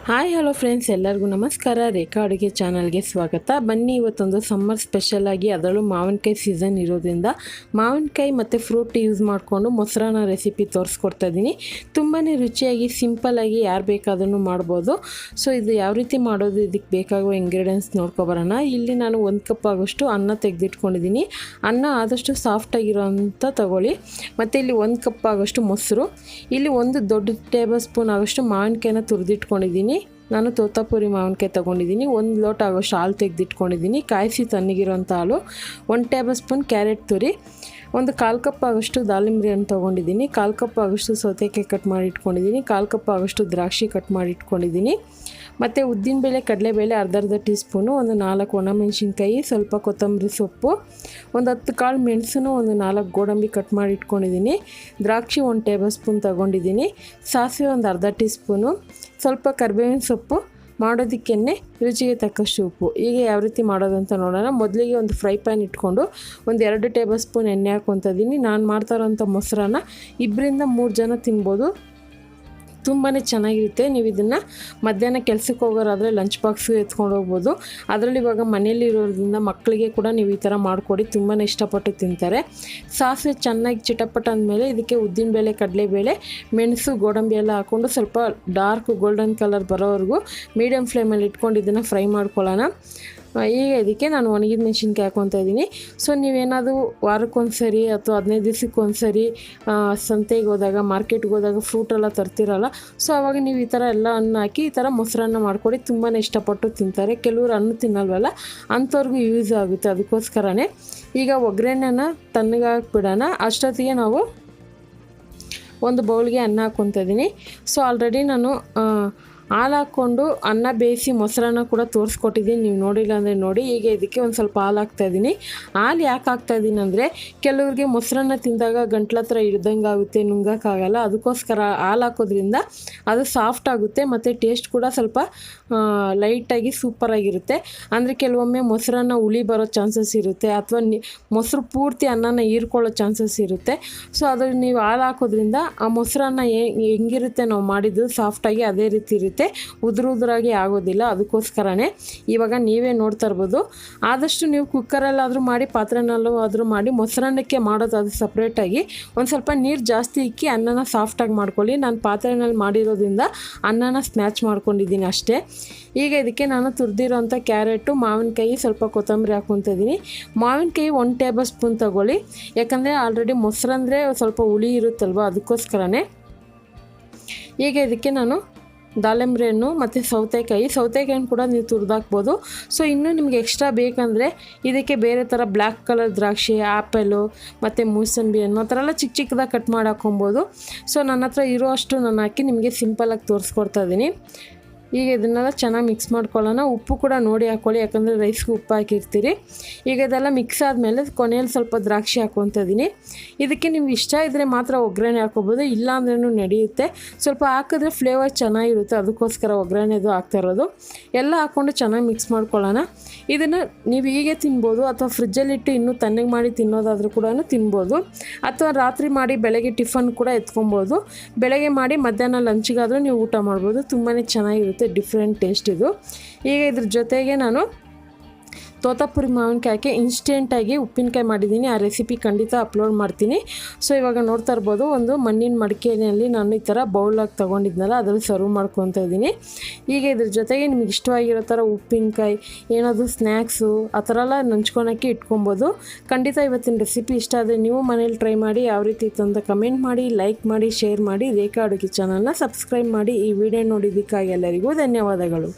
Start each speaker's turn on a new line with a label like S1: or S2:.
S1: Hi hello friends, ಎಲ್ಲರಿಗೂ ನಮಸ್ಕಾರ. ರೇಖಾ ಅಡುಗೆ ಚಾನಲ್ಗೆ ಸ್ವಾಗತ. ಬನ್ನಿ, ಇವತ್ತೊಂದು ಸಮ್ಮರ್ ಸ್ಪೆಷಲಾಗಿ, ಅದರಲ್ಲೂ ಮಾವಿನಕಾಯಿ ಸೀಸನ್ ಇರೋದ್ರಿಂದ ಮಾವಿನಕಾಯಿ ಮತ್ತು ಫ್ರೂಟ್ ಯೂಸ್ ಮಾಡಿಕೊಂಡು ಮೊಸರನ್ನ ರೆಸಿಪಿ ತೋರಿಸ್ಕೊಡ್ತಾ ಇದ್ದೀನಿ. ತುಂಬಾ ರುಚಿಯಾಗಿ ಸಿಂಪಲ್ಲಾಗಿ ಯಾರು ಬೇಕಾದ್ರೂ ಮಾಡ್ಬೋದು. ಸೊ ಇದು ಯಾವ ರೀತಿ ಮಾಡೋದು, ಇದಕ್ಕೆ ಬೇಕಾಗುವ ಇಂಗ್ರೀಡಿಯೆಂಟ್ಸ್ ನೋಡ್ಕೊಬರೋಣ. ಇಲ್ಲಿ ನಾನು 1 ಕಪ್ ಆಗೋಷ್ಟು ಅನ್ನ ತೆಗೆದಿಟ್ಕೊಂಡಿದ್ದೀನಿ. ಅನ್ನ ಆದಷ್ಟು ಸಾಫ್ಟಾಗಿರೋ ಅಂಥ ತಗೊಳ್ಳಿ. ಮತ್ತು ಇಲ್ಲಿ 1 ಕಪ್ ಆಗೋಷ್ಟು ಮೊಸರು, ಇಲ್ಲಿ 1 ದೊಡ್ಡ ಟೇಬಲ್ ಸ್ಪೂನ್ ಆಗೋಷ್ಟು ಮಾವಿನಕಾಯಿನ ತುರಿದಿಟ್ಕೊಂಡಿದ್ದೀನಿ. ನಾನು ತೋತಾಪುರಿ ಮಾವಿನಕಾಯಿ ತೊಗೊಂಡಿದ್ದೀನಿ. 1 ಲೋಟ ಆಗೋಷ್ಟು ಹಾಲು ತೆಗೆದಿಟ್ಕೊಂಡಿದ್ದೀನಿ, ಕಾಯಿಸಿ ತಣ್ಣಗಿರೋಂಥ ಹಾಲು. 1 ಟೇಬಲ್ ಸ್ಪೂನ್ ಕ್ಯಾರೆಟ್ ತುರಿ, 1/4 ಕಪ್ ಆಗೋಷ್ಟು ದಾಳಿಂಬೆ ಹಣ್ಣು ತೊಗೊಂಡಿದ್ದೀನಿ, 1/4 ಕಪ್ ಆಗೋಷ್ಟು ಸೌತೆಕಾಯಿ ಕಟ್ ಮಾಡಿ ಇಟ್ಕೊಂಡಿದ್ದೀನಿ, 1/4 ಕಪ್ ಆಗೋಷ್ಟು ದ್ರಾಕ್ಷಿ ಕಟ್ ಮಾಡಿ ಇಟ್ಕೊಂಡಿದ್ದೀನಿ. ಮತ್ತು ಉದ್ದಿನಬೇಳೆ, ಕಡಲೆಬೇಳೆ ಅರ್ಧ ಟೀ ಸ್ಪೂನು, 4 ಒಣಮೆಣಸಿನ್ಕಾಯಿ, ಸ್ವಲ್ಪ ಕೊತ್ತಂಬರಿ ಸೊಪ್ಪು, 10 ಕಾಳು ಮೆಣಸು, 4 ಗೋಡಂಬಿ ಕಟ್ ಮಾಡಿ ಇಟ್ಕೊಂಡಿದ್ದೀನಿ, ದ್ರಾಕ್ಷಿ 1 ಟೇಬಲ್ ಸ್ಪೂನ್ ತೊಗೊಂಡಿದ್ದೀನಿ, ಸಾಸಿವೆ ಅರ್ಧ ಟೀ ಸ್ಪೂನು, ಸ್ವಲ್ಪ ಕರಿಬೇವಿನ ಸೊಪ್ಪು, ಮಾಡೋದಕ್ಕೆ ರುಚಿಗೆ ತಕ್ಕಷ್ಟು ಉಪ್ಪು. ಈಗ ಯಾವ ರೀತಿ ಮಾಡೋದಂತ ನೋಡೋಣ. ಮೊದಲಿಗೆ ಒಂದು ಫ್ರೈ ಪ್ಯಾನ್ ಇಟ್ಕೊಂಡು 2 ಟೇಬಲ್ ಸ್ಪೂನ್ ಎಣ್ಣೆ ಹಾಕ್ಕೊತಾ ಇದ್ದೀನಿ. ನಾನು ಮಾಡ್ತಾ ಇರೋಂಥ ಮೊಸರನ್ನ 2ರಿಂದ 3 ಜನ ತಿನ್ಬೋದು, ತುಂಬಾ ಚೆನ್ನಾಗಿರುತ್ತೆ. ನೀವು ಇದನ್ನು ಮಧ್ಯಾಹ್ನ ಕೆಲಸಕ್ಕೆ ಹೋಗೋರಾದರೆ ಲಂಚ್ ಬಾಕ್ಸ್ಗೆ ಎತ್ಕೊಂಡು ಹೋಗ್ಬೋದು. ಅದರಲ್ಲಿ ಇವಾಗ ಮನೇಲಿ ಇರೋದ್ರಿಂದ ಮಕ್ಕಳಿಗೆ ಕೂಡ ನೀವು ಈ ಥರ ಮಾಡಿಕೊಡಿ, ತುಂಬಾ ಇಷ್ಟಪಟ್ಟು ತಿಂತಾರೆ. ಸಾಸಿವೆ ಚೆನ್ನಾಗಿ ಚಿಟಪಟ ಅಂದಮೇಲೆ ಇದಕ್ಕೆ ಉದ್ದಿನಬೇಳೆ, ಕಡಲೆಬೇಳೆ, ಮೆಣಸು, ಗೋಡಂಬಿ ಎಲ್ಲ ಹಾಕ್ಕೊಂಡು ಸ್ವಲ್ಪ ಡಾರ್ಕ್ ಗೋಲ್ಡನ್ ಕಲರ್ ಬರೋವರೆಗೂ ಮೀಡಿಯಮ್ ಫ್ಲೇಮಲ್ಲಿ ಇಟ್ಕೊಂಡು ಇದನ್ನು ಫ್ರೈ ಮಾಡ್ಕೊಳ್ಳೋಣ. ಈಗ ಇದಕ್ಕೆ ನಾನು ಒಣಗಿದ ಮೆಣಸಿನ್ಕಾಯಿ ಹಾಕ್ಕೊತಾ ಇದ್ದೀನಿ. ಸೊ ನೀವೇನಾದರೂ ವಾರಕ್ಕೊಂದು ಸರಿ ಅಥವಾ 15 ದಿವಸಕ್ಕೊಂದು ಸರಿ ಸಂತೆಗೆ ಹೋದಾಗ, ಮಾರ್ಕೆಟ್ಗೆ ಹೋದಾಗ ಫ್ರೂಟೆಲ್ಲ ತರ್ತಿರಲ್ಲ, ಸೊ ಆವಾಗ ನೀವು ಈ ಥರ ಎಲ್ಲ ಹಣ್ಣು ಹಾಕಿ ಈ ಥರ ಮೊಸರನ್ನ ಮಾಡಿಕೊಡಿ, ತುಂಬಾ ಇಷ್ಟಪಟ್ಟು ತಿಂತಾರೆ. ಕೆಲವರು ಹಣ್ಣು ತಿನ್ನಲ್ವಲ್ಲ, ಅಂಥವ್ರಿಗೂ ಯೂಸ್ ಆಗುತ್ತೆ. ಅದಕ್ಕೋಸ್ಕರನೇ ಈಗ ಒಗ್ಗರಣೆನ ತಣ್ಣಗೆ ಹಾಕ್ಬಿಡೋಣ. ಅಷ್ಟೊತ್ತಿಗೆ ನಾವು ಒಂದು ಬೌಲ್ಗೆ ಅನ್ನ ಹಾಕ್ಕೊತಾ ಇದ್ದೀನಿ. ಸೊ ಆಲ್ರೆಡಿ ನಾನು ಹಾಲು ಹಾಕ್ಕೊಂಡು ಅನ್ನ ಬೇಯಿಸಿ ಮೊಸರನ್ನ ಕೂಡ ತೋರಿಸ್ಕೊಟ್ಟಿದ್ದೀನಿ, ನೀವು ನೋಡಿಲ್ಲ ಅಂದರೆ ನೋಡಿ. ಈಗ ಇದಕ್ಕೆ ಒಂದು ಸ್ವಲ್ಪ ಹಾಲು ಹಾಕ್ತಾಯಿದ್ದೀನಿ. ಹಾಲು ಯಾಕೆ ಹಾಕ್ತಾಯಿದ್ದೀನಿ ಅಂದರೆ, ಕೆಲವ್ರಿಗೆ ಮೊಸರನ್ನ ತಿಂದಾಗ ಗಂಟ್ಲ ಹತ್ರ ಹಿಡ್ದಂಗೆ ಆಗುತ್ತೆ, ನುಂಗೋಕ್ಕಾಗಲ್ಲ. ಅದಕ್ಕೋಸ್ಕರ ಹಾಲು ಹಾಕೋದ್ರಿಂದ ಅದು ಸಾಫ್ಟ್ ಆಗುತ್ತೆ ಮತ್ತು ಟೇಸ್ಟ್ ಕೂಡ ಸ್ವಲ್ಪ ಲೈಟಾಗಿ ಸೂಪರಾಗಿರುತ್ತೆ. ಅಂದರೆ ಕೆಲವೊಮ್ಮೆ ಮೊಸರನ್ನ ಹುಳಿ ಬರೋ ಚಾನ್ಸಸ್ ಇರುತ್ತೆ, ಅಥವಾ ಮೊಸರು ಪೂರ್ತಿ ಅನ್ನನ ಹೀರ್ಕೊಳ್ಳೋ ಚಾನ್ಸಸ್ ಇರುತ್ತೆ. ಸೊ ಅದು ನೀವು ಹಾಲು ಹಾಕೋದ್ರಿಂದ ಆ ಮೊಸರನ್ನ ಹೆಂಗಿರುತ್ತೆ ನಾವು ಮಾಡಿದ್ದು ಸಾಫ್ಟಾಗಿ ಅದೇ ರೀತಿ ಇರುತ್ತೆ, ಉದುರಾಗಿ ಆಗೋದಿಲ್ಲ. ಅದಕ್ಕೋಸ್ಕರನೇ ಇವಾಗ ನೀವೇ ನೋಡ್ತಾ ಇರ್ಬೋದು. ಆದಷ್ಟು ನೀವು ಕುಕ್ಕರಲ್ಲಾದರೂ ಮಾಡಿ, ಪಾತ್ರೆನಲ್ಲೂ ಆದರೂ ಮಾಡಿ, ಮೊಸರನ್ನಕ್ಕೆ ಮಾಡೋದು ಅದು ಸಪ್ರೇಟಾಗಿ ಒಂದು ಸ್ವಲ್ಪ ನೀರು ಜಾಸ್ತಿ ಇಕ್ಕಿ ಅನ್ನನ ಸಾಫ್ಟಾಗಿ ಮಾಡ್ಕೊಳ್ಳಿ. ನಾನು ಪಾತ್ರೆನಲ್ಲಿ ಮಾಡಿರೋದ್ರಿಂದ ಅನ್ನನ ಸ್ಮ್ಯಾಚ್ ಮಾಡ್ಕೊಂಡಿದ್ದೀನಿ ಅಷ್ಟೇ. ಈಗ ಇದಕ್ಕೆ ನಾನು ತುರಿದಿರೋಂಥ ಕ್ಯಾರೆಟು, ಮಾವಿನಕಾಯಿ, ಸ್ವಲ್ಪ ಕೊತ್ತಂಬರಿ ಹಾಕ್ಕೊತಾ ಇದ್ದೀನಿ. ಮಾವಿನಕಾಯಿ 1 ಟೇಬಲ್ ಸ್ಪೂನ್ ತೊಗೊಳ್ಳಿ, ಯಾಕಂದರೆ ಆಲ್ರೆಡಿ ಮೊಸರಂದರೆ ಸ್ವಲ್ಪ ಹುಳಿ ಇರುತ್ತಲ್ವ, ಅದಕ್ಕೋಸ್ಕರನೇ. ಈಗ ಇದಕ್ಕೆ ನಾನು ದಾಳಿಂಬೆ ಹಣ್ಣು ಮತ್ತು ಸೌತೆಕಾಯಿನ ಕೂಡ ನೀವು ತುರಿದಾಕ್ಬೋದು. ಸೊ ಇನ್ನೂ ನಿಮಗೆ ಎಕ್ಸ್ಟ್ರಾ ಬೇಕಂದರೆ ಇದಕ್ಕೆ ಬೇರೆ ಥರ ಬ್ಲ್ಯಾಕ್ ಕಲರ್ ದ್ರಾಕ್ಷಿ, ಆ್ಯಪಲು ಮತ್ತು ಮೂಸಂಬಿ ಹಣ್ಣು ಆ ಥರ ಎಲ್ಲ ಚಿಕ್ಕ ಚಿಕ್ಕದಾಗಿ ಕಟ್ ಮಾಡಿ ಹಾಕ್ಕೊಬೋದು. ಸೊ ನನ್ನ ಹತ್ರ ಇರೋ ಅಷ್ಟು ನಾನು ಹಾಕಿ ನಿಮಗೆ ಸಿಂಪಲಾಗಿ ತೋರಿಸ್ಕೊಡ್ತಾ ಇದ್ದೀನಿ. ಈಗ ಇದನ್ನೆಲ್ಲ ಚೆನ್ನಾಗಿ ಮಿಕ್ಸ್ ಮಾಡ್ಕೊಳ್ಳೋಣ. ಉಪ್ಪು ಕೂಡ ನೋಡಿ ಹಾಕ್ಕೊಳ್ಳಿ, ಯಾಕಂದರೆ ರೈಸ್ಗೆ ಉಪ್ಪು ಹಾಕಿರ್ತೀರಿ. ಈಗ ಇದೆಲ್ಲ ಮಿಕ್ಸ್ ಆದಮೇಲೆ ಕೊನೆಯಲ್ಲಿ ಸ್ವಲ್ಪ ದ್ರಾಕ್ಷಿ ಹಾಕ್ಕೊತಾ ಇದ್ದೀನಿ. ಇದಕ್ಕೆ ನಿಮ್ಗೆ ಇಷ್ಟ ಇದ್ದರೆ ಮಾತ್ರ ಒಗ್ಗರಣೆ ಹಾಕ್ಕೊಬೋದು, ಇಲ್ಲ ಅಂದ್ರೂ ನಡೆಯುತ್ತೆ. ಸ್ವಲ್ಪ ಹಾಕಿದ್ರೆ ಫ್ಲೇವರ್ ಚೆನ್ನಾಗಿರುತ್ತೆ, ಅದಕ್ಕೋಸ್ಕರ ಒಗ್ಗರಣೆದು ಹಾಕ್ತಾ ಇರೋದು. ಎಲ್ಲ ಹಾಕ್ಕೊಂಡು ಚೆನ್ನಾಗಿ ಮಿಕ್ಸ್ ಮಾಡ್ಕೊಳ್ಳೋಣ. ಇದನ್ನು ನೀವು ಹೀಗೆ ತಿನ್ಬೋದು, ಅಥವಾ ಫ್ರಿಜ್ಜಲ್ಲಿಟ್ಟು ಇನ್ನೂ ತಣ್ಣಗೆ ಮಾಡಿ ತಿನ್ನೋದಾದರೂ ಕೂಡ ತಿನ್ಬೋದು, ಅಥವಾ ರಾತ್ರಿ ಮಾಡಿ ಬೆಳಗ್ಗೆ ಟಿಫನ್ ಕೂಡ ಎತ್ಕೊಬೋದು. ಬೆಳಗ್ಗೆ ಮಾಡಿ ಮಧ್ಯಾಹ್ನ ಲಂಚ್ಗಾದರೂ ನೀವು ಊಟ ಮಾಡ್ಬೋದು, ತುಂಬಾ ಚೆನ್ನಾಗಿರುತ್ತೆ, ಡಿಫ್ರೆಂಟ್ ಟೇಸ್ಟ್ ಇದು. ಈಗ ಇದ್ರ ಜೊತೆಗೆ ನಾನು ತೋತಾಪುರಿ ಮಾವಿನಕಾಯಿ ಹಾಕಿ ಇನ್ಸ್ಟೆಂಟಾಗಿ ಉಪ್ಪಿನಕಾಯಿ ಮಾಡಿದ್ದೀನಿ. ಆ ರೆಸಿಪಿ ಖಂಡಿತ ಅಪ್ಲೋಡ್ ಮಾಡ್ತೀನಿ. ಸೊ ಇವಾಗ ನೋಡ್ತಾ ಇರ್ಬೋದು, ಒಂದು ಮಣ್ಣಿನ ಮಡಿಕೆಯಲ್ಲಿ ನಾನು ಈ ಥರ ಬೌಲಾಗಿ ತೊಗೊಂಡಿದ್ನಲ್ಲ, ಅದರಲ್ಲಿ ಸರ್ವ್ ಮಾಡ್ಕೊತಾ ಇದ್ದೀನಿ. ಈಗ ಇದ್ರ ಜೊತೆಗೆ ನಿಮ್ಗೆ ಇಷ್ಟವಾಗಿರೋ ಥರ ಉಪ್ಪಿನಕಾಯಿ, ಏನಾದರೂ ಸ್ನ್ಯಾಕ್ಸು ಆ ಥರ ಎಲ್ಲ ನಂಚ್ಕೊಳಕ್ಕೆ ಇಟ್ಕೊಬೋದು. ಖಂಡಿತ ಇವತ್ತಿನ ರೆಸಿಪಿ ಇಷ್ಟ ಆದರೆ ನೀವು ಮನೇಲಿ ಟ್ರೈ ಮಾಡಿ. ಯಾವ ರೀತಿ ಇತ್ತು ಅಂತ ಕಮೆಂಟ್ ಮಾಡಿ, ಲೈಕ್ ಮಾಡಿ, ಶೇರ್ ಮಾಡಿ. ರೇಖಾ ಅಡುಗೆ ಚಾನಲ್ನ ಸಬ್ಸ್ಕ್ರೈಬ್ ಮಾಡಿ. ಈ ವಿಡಿಯೋ ನೋಡಿದ್ದಕ್ಕಾಗಿ ಎಲ್ಲರಿಗೂ ಧನ್ಯವಾದಗಳು.